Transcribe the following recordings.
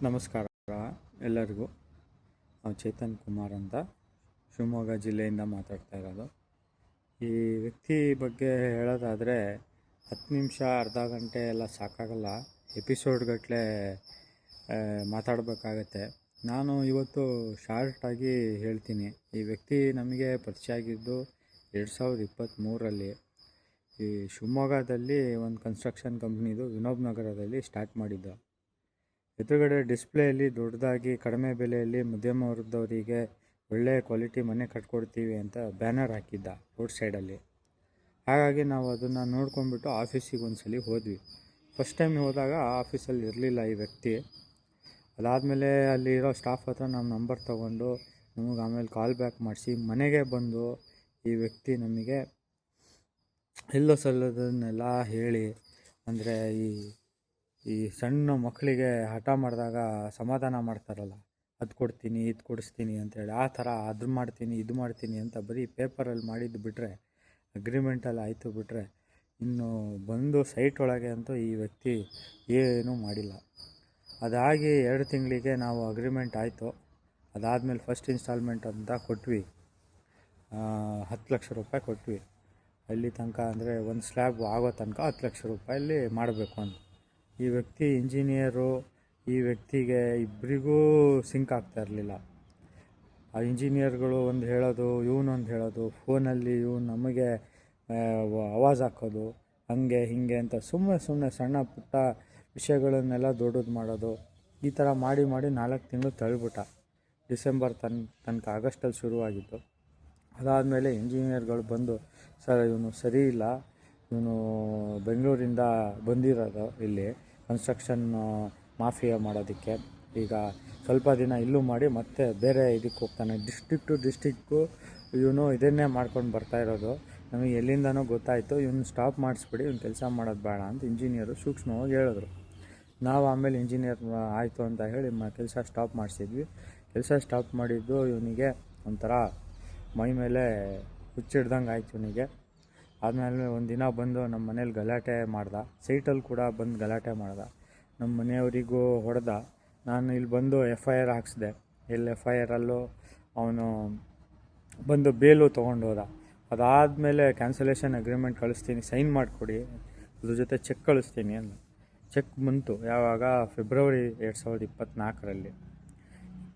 ನಮಸ್ಕಾರ ಎಲ್ಲರಿಗೂ. ಚೇತನ್ ಕುಮಾರ್ ಅಂತ ಶಿವಮೊಗ್ಗ ಜಿಲ್ಲೆಯಿಂದ ಮಾತಾಡ್ತಾ ಇರೋದು. ಈ ವ್ಯಕ್ತಿ ಬಗ್ಗೆ ಹೇಳೋದಾದರೆ 10 ನಿಮಿಷ ಅರ್ಧ ಗಂಟೆ ಎಲ್ಲ ಸಾಕಾಗಲ್ಲ, ಎಪಿಸೋಡ್ಗಟ್ಟಲೆ ಮಾತಾಡಬೇಕಾಗತ್ತೆ. ನಾನು ಇವತ್ತು ಶಾರ್ಟಾಗಿ ಹೇಳ್ತೀನಿ. ಈ ವ್ಯಕ್ತಿ ನಮಗೆ ಪರಿಚಯ ಆಗಿದ್ದು 2023ರಲ್ಲಿ ಈ ಶಿವಮೊಗ್ಗದಲ್ಲಿ ಒಂದು ಕನ್ಸ್ಟ್ರಕ್ಷನ್ ಕಂಪ್ನಿದು ವಿನೋಬ್ ನಗರದಲ್ಲಿ ಸ್ಟಾರ್ಟ್ ಮಾಡಿದ್ದು. ಎದುರುಗಡೆ ಡಿಸ್ಪ್ಲೇಯಲ್ಲಿ ದೊಡ್ಡದಾಗಿ ಕಡಿಮೆ ಬೆಲೆಯಲ್ಲಿ ಮಧ್ಯಮ ವರ್ಗದವರಿಗೆ ಒಳ್ಳೆಯ ಕ್ವಾಲಿಟಿ ಮನೆ ಕಟ್ಕೊಡ್ತೀವಿ ಅಂತ ಬ್ಯಾನರ್ ಹಾಕಿದ್ದ ರೋಡ್ ಸೈಡಲ್ಲಿ. ಹಾಗಾಗಿ ನಾವು ಅದನ್ನು ನೋಡ್ಕೊಂಡ್ಬಿಟ್ಟು ಆಫೀಸಿಗೆ ಒಂದ್ಸಲಿ ಹೋದ್ವಿ. ಫಸ್ಟ್ ಟೈಮ್ ಹೋದಾಗ ಆಫೀಸಲ್ಲಿ ಇರಲಿಲ್ಲ ಈ ವ್ಯಕ್ತಿ. ಅದಾದಮೇಲೆ ಅಲ್ಲಿರೋ ಸ್ಟಾಫ್ ಹತ್ರ ನಮ್ಮ ನಂಬರ್ ತೊಗೊಂಡು ನಮಗೆ ಆಮೇಲೆ ಕಾಲ್ ಬ್ಯಾಕ್ ಮಾಡಿಸಿ ಮನೆಗೆ ಬಂದು ಈ ವ್ಯಕ್ತಿ ನಮಗೆ ಎಲ್ಲೋ ಸಲ್ಲೋದನ್ನೆಲ್ಲ ಹೇಳಿ, ಅಂದರೆ ಈ ಸಣ್ಣ ಮಕ್ಕಳಿಗೆ ಹಠ ಮಾಡಿದಾಗ ಸಮಾಧಾನ ಮಾಡ್ತಾರಲ್ಲ, ಅದು ಕೊಡ್ತೀನಿ ಇದು ಕೊಡಿಸ್ತೀನಿ ಅಂತೇಳಿ, ಆ ಥರ ಅದು ಮಾಡ್ತೀನಿ ಇದು ಮಾಡ್ತೀನಿ ಅಂತ ಬರೀ ಪೇಪರಲ್ಲಿ ಮಾಡಿದ್ದು ಬಿಟ್ಟರೆ, ಅಗ್ರಿಮೆಂಟಲ್ಲಿ ಆಯಿತು ಬಿಟ್ಟರೆ, ಇನ್ನು ಬಂದು ಸೈಟ್ ಒಳಗೆ ಅಂತೂ ಈ ವ್ಯಕ್ತಿ ಏನೂ ಮಾಡಿಲ್ಲ. ಅದಾಗಿ 2 ತಿಂಗಳಿಗೆ ನಾವು ಅಗ್ರಿಮೆಂಟ್ ಆಯಿತು. ಅದಾದಮೇಲೆ ಫಸ್ಟ್ ಇನ್ಸ್ಟಾಲ್ಮೆಂಟ್ ಅಂತ ಕೊಟ್ವಿ, 10 ಲಕ್ಷ ರೂಪಾಯಿ ಕೊಟ್ವಿ. ಅಲ್ಲಿ ತನಕ ಅಂದರೆ ಒಂದು ಸ್ಲ್ಯಾಬ್ ಆಗೋ ತನಕ 10 ಲಕ್ಷ ರೂಪಾಯಲ್ಲಿ ಮಾಡಬೇಕು ಅಂತ. ಈ ವ್ಯಕ್ತಿ ಇಂಜಿನಿಯರು. ಈ ವ್ಯಕ್ತಿಗೆ ಇಬ್ಬರಿಗೂ ಸಿಂಕ್ ಆಗ್ತಾ ಇರಲಿಲ್ಲ. ಆ ಇಂಜಿನಿಯರ್ಗಳು ಒಂದು ಹೇಳೋದು, ಇವನೊಂದು ಹೇಳೋದು, ಫೋನಲ್ಲಿ ಇವನು ನಮಗೆ ಆವಾಜ್ ಹಾಕೋದು, ಹಂಗೆ ಹಿಂಗೆ ಅಂತ ಸುಮ್ಮನೆ ಸಣ್ಣ ಪುಟ್ಟ ವಿಷಯಗಳನ್ನೆಲ್ಲ ದೊಡ್ಡದು ಮಾಡೋದು. ಈ ಥರ ಮಾಡಿ 4 ತಿಂಗಳು ತಳ್ಳಿಬಿಟ್ಟ. ಡಿಸೆಂಬರ್ ತನಕ ಆಗಸ್ಟಲ್ಲಿ ಶುರುವಾಗಿತ್ತು. ಅದಾದಮೇಲೆ ಇಂಜಿನಿಯರ್ಗಳು ಬಂದು, ಸರ್ ಇವನು ಸರಿ ಇಲ್ಲ, ಇವನು ಬೆಂಗಳೂರಿಂದ ಬಂದಿರೋದು ಇಲ್ಲಿ ಕನ್ಸ್ಟ್ರಕ್ಷನ್ ಮಾಫಿಯಾ ಮಾಡೋದಕ್ಕೆ. ಈಗ ಸ್ವಲ್ಪ ದಿನ ಇಲ್ಲೂ ಮಾಡಿ ಮತ್ತೆ ಬೇರೆ ಇದಕ್ಕೆ ಹೋಗ್ತಾನೆ, ಡಿಸ್ಟಿಕ್ಕು ಇವನು ಇದನ್ನೇ ಮಾಡ್ಕೊಂಡು ಬರ್ತಾ ಇರೋದು. ನಮಗೆ ಎಲ್ಲಿಂದನೂ ಗೊತ್ತಾಯಿತು, ಇವನು ಸ್ಟಾಪ್ ಮಾಡಿಸ್ಬಿಡಿ, ಇವ್ನು ಕೆಲಸ ಮಾಡೋದು ಬೇಡ ಅಂತ ಇಂಜಿನಿಯರು ಸೂಕ್ಷ್ಮವಾಗಿ ಹೇಳಿದ್ರು. ನಾವು ಆಮೇಲೆ ಇಂಜಿನಿಯರ್ ಆಯಿತು ಅಂತ ಹೇಳಿ ಕೆಲಸ ಸ್ಟಾಪ್ ಮಾಡಿಸಿದ್ವಿ. ಕೆಲಸ ಸ್ಟಾಪ್ ಮಾಡಿದ್ದು ಇವನಿಗೆ ಒಂಥರ ಮೈ ಮೇಲೆ ಹುಚ್ಚಿಡ್ದಂಗೆ ಆಯಿತು ಇವನಿಗೆ. ಆದಮೇಲೆ ಒಂದಿನ ಬಂದು ನಮ್ಮ ಮನೇಲಿ ಗಲಾಟೆ ಮಾಡ್ದ, ಸೈಟಲ್ಲಿ ಕೂಡ ಬಂದು ಗಲಾಟೆ ಮಾಡ್ದ, ನಮ್ಮ ಮನೆಯವರಿಗೂ ಹೊಡೆದ. ನಾನು ಇಲ್ಲಿ ಬಂದು FIR ಹಾಕ್ಸಿದೆ. ಇಲ್ಲಿ FIRಲ್ಲೂ ಅವನು ಬಂದು ಬೇಲು ತೊಗೊಂಡು ಹೋದ. ಅದಾದಮೇಲೆ ಕ್ಯಾನ್ಸಲೇಷನ್ ಅಗ್ರಿಮೆಂಟ್ ಕಳಿಸ್ತೀನಿ, ಸೈನ್ ಮಾಡಿಕೊಡಿ, ಅದ್ರ ಜೊತೆ ಚೆಕ್ ಕಳಿಸ್ತೀನಿ ಅಂದ. ಚೆಕ್ ಬಂತು ಯಾವಾಗ? ಫೆಬ್ರವರಿ 2024ರಲ್ಲಿ.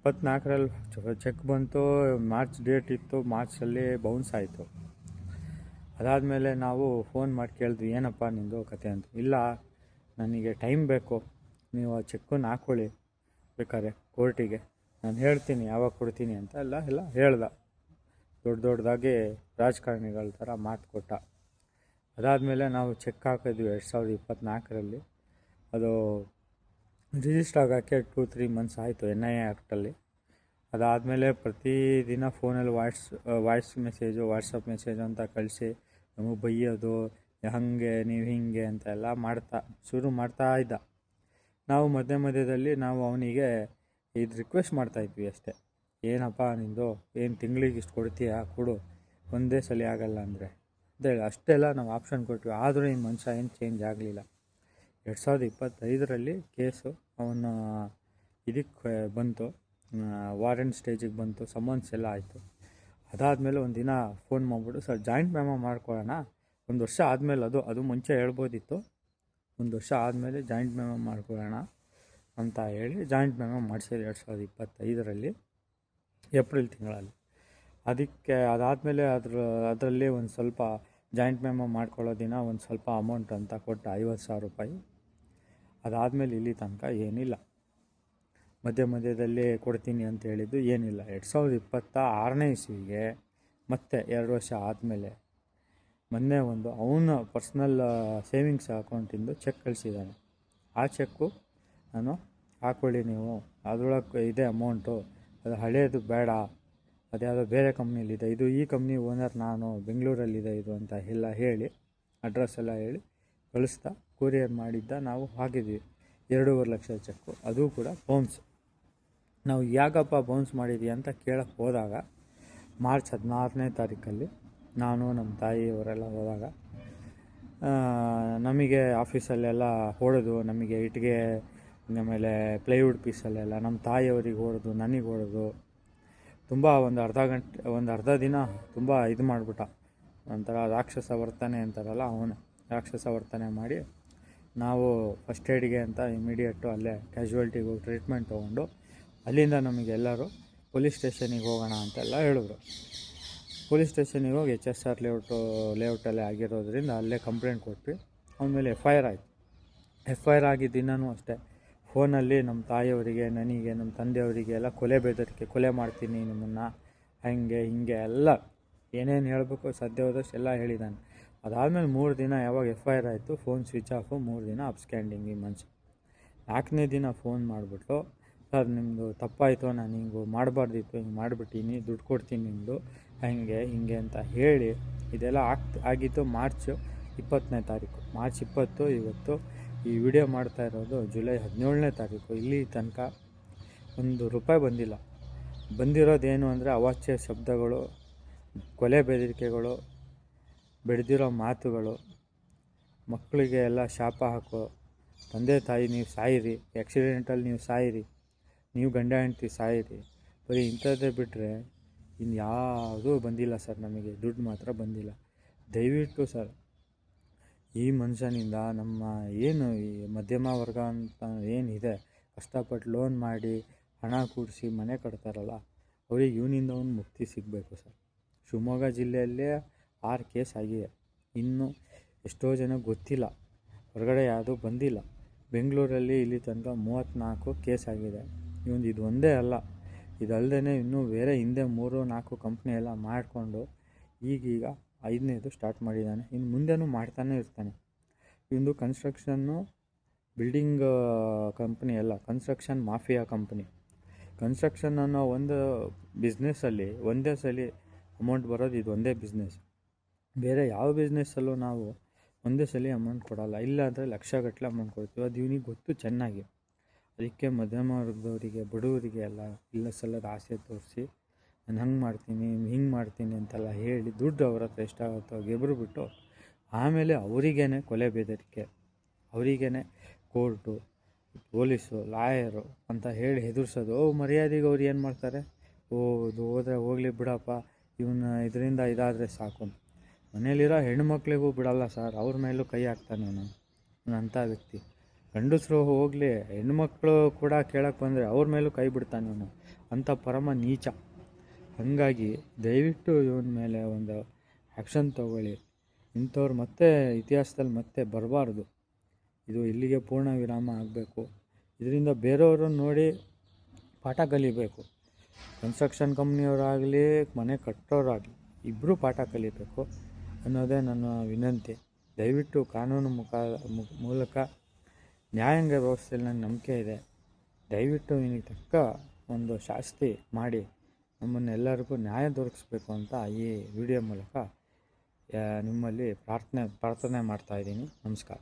24ರಲ್ಲಿ ಚೆಕ್ ಬಂತು. ಮಾರ್ಚ್ ಡೇಟ್ ಇತ್ತು, ಮಾರ್ಚಲ್ಲಿ ಬೌನ್ಸ್ ಆಯಿತು. ಅದಾದಮೇಲೆ ನಾವು ಫೋನ್ ಮಾಡಿ ಕೇಳಿದ್ವಿ, ಏನಪ್ಪ ನಿಂದು ಕತೆ ಅಂತ. ಇಲ್ಲ, ನನಗೆ ಟೈಮ್ ಬೇಕು, ನೀವು ಆ ಚೆಕ್ಕನ್ನು ಹಾಕ್ಕೊಳ್ಳಿ ಬೇಕಾದ್ರೆ ಕೋರ್ಟಿಗೆ, ನಾನು ಹೇಳ್ತೀನಿ ಯಾವಾಗ ಕೊಡ್ತೀನಿ ಅಂತ ಎಲ್ಲ ಹೇಳ್ದ. ದೊಡ್ಡದಾಗಿ ರಾಜಕಾರಣಿಗಳ ಥರ ಮಾತು ಕೊಟ್ಟ. ಅದಾದಮೇಲೆ ನಾವು ಚೆಕ್ ಹಾಕಿದ್ವಿ 2024ರಲ್ಲಿ. ಅದು ರಿಜಿಸ್ಟರ್ ಆಗೋಕ್ಕೆ 2-3 ಮಂತ್ಸ್ ಆಯಿತು NIA ಆ್ಯಕ್ಟಲ್ಲಿ. ಅದಾದಮೇಲೆ ಪ್ರತಿದಿನ ಫೋನಲ್ಲಿ ವಾಯ್ಸ್ ಮೆಸೇಜು, ವಾಟ್ಸಪ್ ಮೆಸೇಜ್ ಅಂತ ಕಳಿಸಿ ನಮಗೆ ಬೈಯೋದು, ಹಾಗೆ ನೀವು ಹಿಂಗೆ ಅಂತ ಎಲ್ಲ ಶುರು ಮಾಡ್ತಾ ಇದ್ದ. ನಾವು ಮಧ್ಯದಲ್ಲಿ ನಾವು ಅವನಿಗೆ ಇದು ರಿಕ್ವೆಸ್ಟ್ ಮಾಡ್ತಾಯಿದ್ವಿ ಅಷ್ಟೇ, ಏನಪ್ಪ ನಿಂದು ಏನು ತಿಂಗಳಿಗೆ ಇಷ್ಟು ಕೊಡ್ತೀಯಾ, ಕೊಡು, ಒಂದೇ ಸಲ ಆಗಲ್ಲ ಅಂದರೆ ಅಂತೇಳಿ ಅಷ್ಟೆಲ್ಲ ನಾವು ಆಪ್ಷನ್ ಕೊಟ್ವಿ. ಆದರೂ ಈ ಮನುಷ್ಯ ಏನು ಚೇಂಜ್ ಆಗಲಿಲ್ಲ. 2025ರಲ್ಲಿ ಕೇಸು ಅವನ ಇದಕ್ಕೆ ಬಂತು, ವಾರೆಂಟ್ ಸ್ಟೇಜಿಗೆ ಬಂತು, ಸಮನ್ಸ್ ಎಲ್ಲ ಆಯಿತು. ಅದಾದಮೇಲೆ ಒಂದು ದಿನ ಫೋನ್ ಮಾಡಿಬಿಟ್ಟು, ಸರ್ ಜಾಯಿಂಟ್ ಮೆಮೊ ಮಾಡ್ಕೊಳ್ಳೋಣ, 1 ವರ್ಷ ಆದಮೇಲೆ, ಅದು ಮುಂಚೆ ಹೇಳ್ಬೋದಿತ್ತು, 1 ವರ್ಷ ಆದಮೇಲೆ ಜಾಯಿಂಟ್ ಮೆಮೊ ಮಾಡ್ಕೊಳ್ಳೋಣ ಅಂತ ಹೇಳಿ ಜಾಯಿಂಟ್ ಮೆಮೊ ಮಾಡಿಸಿದ್ರು 2025ರಲ್ಲಿ ಏಪ್ರಿಲ್ ತಿಂಗಳಲ್ಲಿ. ಅದಕ್ಕೆ ಅದಾದಮೇಲೆ ಅದರಲ್ಲಿ ಒಂದು ಸ್ವಲ್ಪ ಜಾಯಿಂಟ್ ಮೆಮೊ ಮಾಡ್ಕೊಳ್ಳೋ ದಿನ ಒಂದು ಸ್ವಲ್ಪ ಅಮೌಂಟ್ ಅಂತ ಕೊಟ್ಟ, 50,000 ರೂಪಾಯಿ. ಅದಾದಮೇಲೆ ಇಲ್ಲಿ ತನಕ ಏನಿಲ್ಲ. ಮಧ್ಯದಲ್ಲಿ ಕೊಡ್ತೀನಿ ಅಂತ ಹೇಳಿದ್ದು ಏನಿಲ್ಲ. 2026ನೇ ಇಸ್ವಿಗೆ ಮತ್ತೆ 2 ವರ್ಷ ಆದಮೇಲೆ ಮೊನ್ನೆ ಒಂದು ಅವನ ಪರ್ಸ್ನಲ್ ಸೇವಿಂಗ್ಸ್ ಅಕೌಂಟಿಂದು ಚೆಕ್ ಕಳಿಸಿದ್ದಾನೆ. ಆ ಚೆಕ್ಕು ನಾನು ಹಾಕ್ಕೊಳ್ಳಿ, ನೀವು ಅದರೊಳಗೆ ಇದೆ ಅಮೌಂಟು, ಅದು ಹಳೆಯದು ಬೇಡ, ಅದ್ಯಾವುದೋ ಬೇರೆ ಕಂಪ್ನಿಲಿದೆ, ಇದು ಈ ಕಂಪ್ನಿ ಓನರ್ ನಾನು, ಬೆಂಗಳೂರಲ್ಲಿದೆ ಇದು ಅಂತ ಎಲ್ಲ ಹೇಳಿ, ಅಡ್ರೆಸ್ ಎಲ್ಲ ಹೇಳಿ ಕಳಿಸ್ತಾ ಕೊರಿಯರ್ ಮಾಡಿದ್ದ. ನಾವು ಹಾಕಿದ್ವಿ 2.5 ಲಕ್ಷ ಚೆಕ್ಕು, ಅದು ಕೂಡ ಬೌನ್ಸ್. ನಾವು ಯಾಕಪ್ಪ ಬೌನ್ಸ್ ಮಾಡಿದ್ವಿ ಅಂತ ಕೇಳಕ್ಕೆ ಹೋದಾಗ, ಮಾರ್ಚ್ 16ನೇ ತಾರೀಕಲ್ಲಿ ನಾನು ನಮ್ಮ ತಾಯಿಯವರೆಲ್ಲ ಹೋದಾಗ ನಮಗೆ ಆಫೀಸಲ್ಲೆಲ್ಲ ಹೊಡೆದು, ನಮಗೆ ಇಟ್ಟಿಗೆ ಆಮೇಲೆ ಪ್ಲೈವುಡ್ ಪೀಸಲ್ಲೆಲ್ಲ ನಮ್ಮ ತಾಯಿಯವ್ರಿಗೆ ಹೊಡೆದು ನನಗೆ ಹೊಡೆದು ತುಂಬ ಒಂದು ಅರ್ಧ ದಿನ ತುಂಬ ಇದು ಮಾಡಿಬಿಟ್ಟ. ಒಂಥರ ರಾಕ್ಷಸ ವರ್ತನೆ ಅಂತಾರಲ್ಲ, ಅವನು ರಾಕ್ಷಸ ವರ್ತನೆ ಮಾಡಿ ನಾವು ಫಸ್ಟ್ ಏಡ್ಗೆ ಅಂತ ಇಮಿಡಿಯೇಟು ಅಲ್ಲೇ ಕ್ಯಾಶುವಾಲ್ಟಿಗೆ ಹೋಗಿ ಟ್ರೀಟ್ಮೆಂಟ್ ತೊಗೊಂಡು ಅಲ್ಲಿಂದ ನಮಗೆಲ್ಲರೂ ಪೊಲೀಸ್ ಸ್ಟೇಷನಿಗೆ ಹೋಗೋಣ ಅಂತೆಲ್ಲ ಹೇಳಿದ್ರು. ಪೊಲೀಸ್ ಸ್ಟೇಷನಿಗೆ ಹೋಗಿ HSR ಲೇಔಟಲ್ಲೇ ಆಗಿರೋದ್ರಿಂದ ಅಲ್ಲೇ ಕಂಪ್ಲೇಂಟ್ ಕೊಟ್ವಿ. ಅವನ ಮೇಲೆ FIR ಆಯಿತು. FIR ಆಗಿದ್ದ ದಿನವೂ ಅಷ್ಟೇ ಫೋನಲ್ಲಿ ನಮ್ಮ ತಾಯಿಯವರಿಗೆ, ನನಗೆ, ನಮ್ಮ ತಂದೆಯವರಿಗೆ ಎಲ್ಲ ಕೊಲೆ ಮಾಡ್ತೀನಿ ನಿಮ್ಮನ್ನು, ಹಾಗೆ ಹಿಂಗೆ ಎಲ್ಲ ಏನೇನು ಹೇಳಬೇಕು ಸಾಧ್ಯವಾದಷ್ಟು ಎಲ್ಲ ಹೇಳಿದ್ದಾನೆ. ಅದಾದಮೇಲೆ 3 ದಿನ ಯಾವಾಗ FIR ಆಯಿತು, ಫೋನ್ ಸ್ವಿಚ್ ಆಫು, 3 ದಿನ ಅಬ್ಸ್ಕ್ಯಾಂಡಿಂಗ್ ಈ ಮನುಷ್ಯ. 4ನೇ ದಿನ ಫೋನ್ ಮಾಡಿಬಿಟ್ಟು, ಸರ್ ನಿಮ್ಮದು ತಪ್ಪಾಯಿತು, ನಾನು ಹಿಂಗೆ ಮಾಡಬಾರ್ದಿತ್ತು, ಹಿಂಗೆ ಮಾಡಿಬಿಟ್ಟಿನಿ, ದುಡ್ಡು ಕೊಡ್ತೀನಿ ನಿಮ್ಮದು, ಹಾಗೆ ಹಿಂಗೆ ಅಂತ ಹೇಳಿ ಇದೆಲ್ಲ ಆಗಿತ್ತು ಮಾರ್ಚ್ 20ನೇ ತಾರೀಕು. ಮಾರ್ಚ್ 20 ಇವತ್ತು ಈ ವಿಡಿಯೋ ಮಾಡ್ತಾ ಇರೋದು ಜುಲೈ 17ನೇ ತಾರೀಕು. ಇಲ್ಲಿ ತನಕ ₹1 ಬಂದಿಲ್ಲ. ಬಂದಿರೋದೇನು ಅಂದರೆ ಅವಾಚ್ಯ ಶಬ್ದಗಳು, ಕೊಲೆ ಬೆದರಿಕೆಗಳು, ಬೆಳೆದಿರೋ ಮಾತುಗಳು, ಮಕ್ಕಳಿಗೆ ಎಲ್ಲ ಶಾಪ ಹಾಕೋ, ತಂದೆ ತಾಯಿ ನೀವು ಸಾಯಿರಿ, ಆ್ಯಕ್ಸಿಡೆಂಟಲ್ಲಿ ನೀವು ಸಾಯಿರಿ, ನೀವು ಗಂಡ ಹೆಂಡ್ತಿ ಸಾಯಿರಿ, ಬರೀ ಇಂಥದ್ದೇ ಬಿಟ್ಟರೆ ಇನ್ಯಾವುದೂ ಬಂದಿಲ್ಲ ಸರ್. ನಮಗೆ ದುಡ್ಡು ಮಾತ್ರ ಬಂದಿಲ್ಲ. ದಯವಿಟ್ಟು ಸರ್ ಈ ಮನುಷ್ಯನಿಂದ ನಮ್ಮ ಏನು ಈ ಮಧ್ಯಮ ವರ್ಗ ಅಂತ ಏನಿದೆ, ಕಷ್ಟಪಟ್ಟು ಲೋನ್ ಮಾಡಿ ಹಣ ಕೂಡಿಸಿ ಮನೆ ಕಟ್ತಾರಲ್ಲ, ಅವ್ರಿಗೆ ಇವನಿಂದ ಒಂದು ಮುಕ್ತಿ ಸಿಗಬೇಕು ಸರ್. ಶಿವಮೊಗ್ಗ ಜಿಲ್ಲೆಯಲ್ಲೇ 6 ಕೇಸ್ ಆಗಿದೆ. ಇನ್ನು ಎಷ್ಟೋ ಜನ ಗೊತ್ತಿಲ್ಲ, ಹೊರಗಡೆ ಯಾವುದೂ ಬಂದಿಲ್ಲ. ಬೆಂಗಳೂರಲ್ಲಿ ಇಲ್ಲಿ ತನಕ 34 ಕೇಸ್ ಆಗಿದೆ. ಇದು ಒಂದೇ ಅಲ್ಲ, ಇದಲ್ಲದೆ ಇನ್ನೂ ಬೇರೆ ಹಿಂದೆ 3-4 ಕಂಪ್ನಿ ಎಲ್ಲ ಮಾಡಿಕೊಂಡು ಈಗೀಗ 5ನೇದು ಸ್ಟಾರ್ಟ್ ಮಾಡಿದ್ದಾನೆ. ಇನ್ನು ಮುಂದೆನೂ ಮಾಡ್ತಾನೆ ಇರ್ತಾನೆ. ಇಂದು ಕನ್ಸ್ಟ್ರಕ್ಷನ್ನು ಬಿಲ್ಡಿಂಗ್ ಕಂಪ್ನಿ ಅಲ್ಲ, ಕನ್ಸ್ಟ್ರಕ್ಷನ್ ಮಾಫಿಯಾ ಕಂಪ್ನಿ. ಕನ್ಸ್ಟ್ರಕ್ಷನ್ ಅನ್ನೋ ಒಂದು ಬಿಸ್ನೆಸ್ಸಲ್ಲಿ ಒಂದೇ ಸಲ ಅಮೌಂಟ್ ಬರೋದು ಇದು ಒಂದೇ ಬಿಸ್ನೆಸ್. ಬೇರೆ ಯಾವ ಬಿಸ್ನೆಸ್ಸಲ್ಲೂ ನಾವು ಒಂದೇ ಸಲ ಅಮೌಂಟ್ ಕೊಡೋಲ್ಲ, ಇಲ್ಲಾಂದರೆ ಲಕ್ಷಗಟ್ಟಲೆ ಅಮೌಂಟ್ ಕೊಡ್ತೀವಿ. ಅದು ಇವನಿಗೆ ಗೊತ್ತು ಚೆನ್ನಾಗಿ. ಅದಕ್ಕೆ ಮಧ್ಯಮ ವರ್ಗದವರಿಗೆ, ಬಡವರಿಗೆ ಎಲ್ಲ ಇಲ್ಲ ಸಲ್ಲದ ಆಸೆ ತೋರಿಸಿ ನಾನು ಹಂಗೆ ಮಾಡ್ತೀನಿ, ಹಿಂಗೆ ಮಾಡ್ತೀನಿ ಅಂತೆಲ್ಲ ಹೇಳಿ ದುಡ್ಡು ಅವ್ರ ಹತ್ರ ಎಷ್ಟಾಗುತ್ತೋ ಗೆಬ್ರುಬಿಟ್ಟು ಆಮೇಲೆ ಅವರಿಗೇ ಕೊಲೆ ಬೆದರಿಕೆ, ಅವರಿಗೇ ಕೋರ್ಟು, ಪೊಲೀಸು, ಲಾಯರು ಅಂತ ಹೇಳಿ ಹೆದರ್ಸೋದು. ಮರ್ಯಾದೆಗೆ ಅವ್ರು ಏನು ಮಾಡ್ತಾರೆ, ಇದು ಹೋದರೆ ಹೋಗಲಿ ಬಿಡಪ್ಪ, ಇದರಿಂದ ಇದಾದರೆ ಸಾಕು. ಮನೇಲಿರೋ ಹೆಣ್ಮಕ್ಳಿಗೂ ಬಿಡಲ್ಲ ಸರ್, ಅವ್ರ ಮೇಲೂ ಕೈ ಹಾಕ್ತಾನೆ ಅವನು ಅಂಥ ವ್ಯಕ್ತಿ. ಗಂಡಸರು ಹೋಗಲಿ, ಹೆಣ್ಮಕ್ಳು ಕೂಡ ಕೇಳಕ್ಕೆ ಬಂದರೆ ಅವ್ರ ಮೇಲೂ ಕೈ ಬಿಡ್ತಾನೆ ಅವನು, ಅಂಥ ಪರಮ ನೀಚ. ಹಾಗಾಗಿ ದಯವಿಟ್ಟು ಇವನ ಮೇಲೆ ಒಂದು ಆ್ಯಕ್ಷನ್ ತೊಗೊಳ್ಳಿ. ಇಂಥವ್ರು ಮತ್ತೆ ಇತಿಹಾಸದಲ್ಲಿ ಮತ್ತೆ ಬರಬಾರ್ದು. ಇದು ಇಲ್ಲಿಗೆ ಪೂರ್ಣ ವಿರಾಮ ಆಗಬೇಕು. ಇದರಿಂದ ಬೇರೆಯವ್ರನ್ನ ನೋಡಿ ಪಾಠ ಕಲಿಬೇಕು. ಕನ್ಸ್ಟ್ರಕ್ಷನ್ ಕಂಪ್ನಿಯವರಾಗಲಿ, ಮನೆ ಕಟ್ಟೋರಾಗಲಿ, ಇಬ್ಬರೂ ಪಾಠ ಕಲಿಬೇಕು ಅನ್ನೋದೇ ನನ್ನ ವಿನಂತಿ. ದಯವಿಟ್ಟು ಕಾನೂನು ಮೂಲಕ ನ್ಯಾಯಾಂಗ ವ್ಯವಸ್ಥೆಯಲ್ಲಿ ನನಗೆ ನಂಬಿಕೆ ಇದೆ. ದಯವಿಟ್ಟು ನಿನಗೆ ತಕ್ಕ ಒಂದು ಶಾಸ್ತಿ ಮಾಡಿ ನಮ್ಮನ್ನೆಲ್ಲರಿಗೂ ನ್ಯಾಯ ದೊರಕಿಸ್ಬೇಕು ಅಂತ ಈ ವಿಡಿಯೋ ಮೂಲಕ ನಿಮ್ಮಲ್ಲಿ ಪ್ರಾರ್ಥನೆ ಮಾಡ್ತಾಯಿದ್ದೀನಿ. ನಮಸ್ಕಾರ.